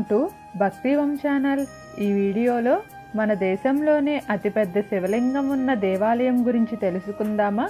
To భక్తివం channel. ఈ వీడియోలో మన దేశంలోనే అతిపెద్ద శివలింగం ఉన్న దేవాలయం గురించి తెలుసుకుందామా?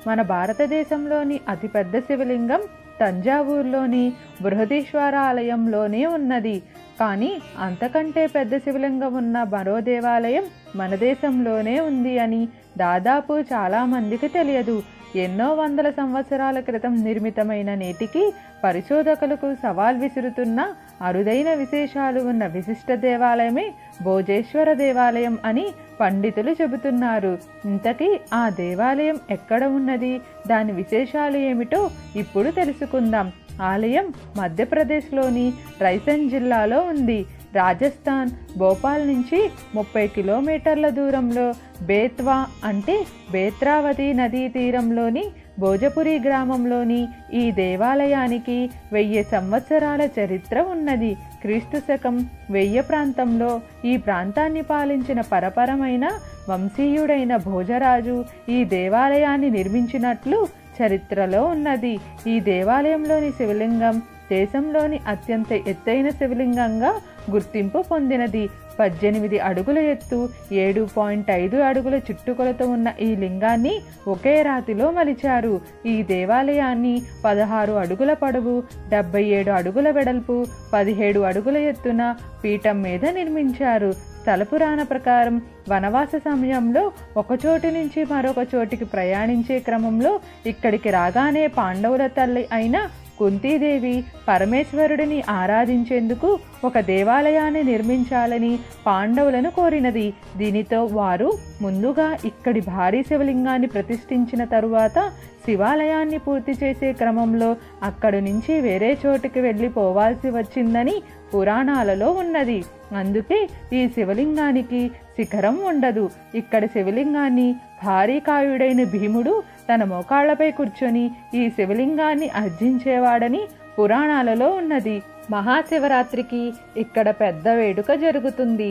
మన భారతదేశంలోని అతిపెద్ద శివలింగం తంజావూరులోని బృహదీశ్వర ఆలయంలోనే ఉన్నది. కానీ అంతకంటే పెద్ద శివలింగం ఉన్న మరో దేవాలయం మన దేశంలోనే ఉంది అని దాదాపు చాలామందికి తెలియదు. ఎన్నో వందల సంవత్సరాల క్రితం నిర్మితమైన నేటికి పరిశోధకులకు సవాల్ విసురుతున్న అరుదైన విశేషాలు ఉన్న విశిష్ట దేవాలయమే భోజేశ్వర దేవాలయం అని పండితులు చెబుతున్నారు. ఇంతకీ ఆ దేవాలయం ఎక్కడ ఉన్నది, దాని విశేషాలు ఏమిటో ఇప్పుడు తెలుసుకుందాం. ఆలయం మధ్యప్రదేశ్లోని రైసెన్ జిల్లాలో ఉంది. రాజస్థాన్ భోపాల్ నుంచి 30 కిలోమీటర్ల దూరంలో బేత్వా అంటే బేత్రావతి నదీ తీరంలోని భోజపురి గ్రామంలోని ఈ దేవాలయానికి 1000 సంవత్సరాల చరిత్ర ఉన్నది. క్రీస్తు శకం 1000 ప్రాంతంలో ఈ ప్రాంతాన్ని పాలించిన పరపరమైన వంశీయుడైన భోజరాజు ఈ దేవాలయాన్ని నిర్మించినట్లు చరిత్రలో ఉన్నది. ఈ దేవాలయంలోని శివలింగం దేశంలోని అత్యంత ఎత్తైన శివలింగంగా గుర్తింపు పొందినది. 18 అడుగుల ఎత్తు, 7.5 అడుగుల చుట్టుకొలత ఉన్న ఈ లింగాన్ని ఒకే రాతిలో మలిచారు. ఈ దేవాలయాన్ని 16 అడుగుల పొడవు, 77 అడుగుల వెడల్పు, 17 అడుగుల ఎత్తున పీఠం మీద నిర్మించారు. స్థల పురాణ ప్రకారం వనవాస సమయంలో ఒక చోటు నుంచి మరొక చోటికి ప్రయాణించే క్రమంలో ఇక్కడికి రాగానే పాండవుల తల్లి అయిన కుంతీదేవి పరమేశ్వరుడిని ఆరాధించేందుకు ఒక దేవాలయాన్ని నిర్మించాలని పాండవులను కోరినది. దీనితో వారు ముందుగా ఇక్కడి భారీ శివలింగాన్ని ప్రతిష్ఠించిన తరువాత శివాలయాన్ని పూర్తి చేసే క్రమంలో అక్కడి నుంచి వేరే చోటుకి వెళ్ళిపోవాల్సి వచ్చిందని పురాణాలలో ఉన్నది. అందుకే ఈ శివలింగానికి శిఖరం ఉండదు. ఇక్కడ శివలింగాన్ని భారీ కాయుడైన భీముడు తన మోకాళ్లపై కూర్చొని ఈ శివలింగాన్ని అర్జించేవాడని పురాణాలలో ఉన్నది. మహాశివరాత్రికి ఇక్కడ పెద్ద వేడుక జరుగుతుంది.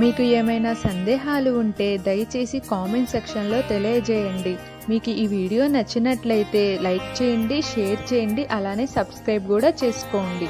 మీకు ఏమైనా సందేహాలు ఉంటే దయచేసి కామెంట్ సెక్షన్లో తెలియజేయండి. మీకు ఈ వీడియో నచ్చినట్లయితే లైక్ చేయండి, షేర్ చేయండి, అలానే సబ్స్క్రైబ్ కూడా చేసుకోండి.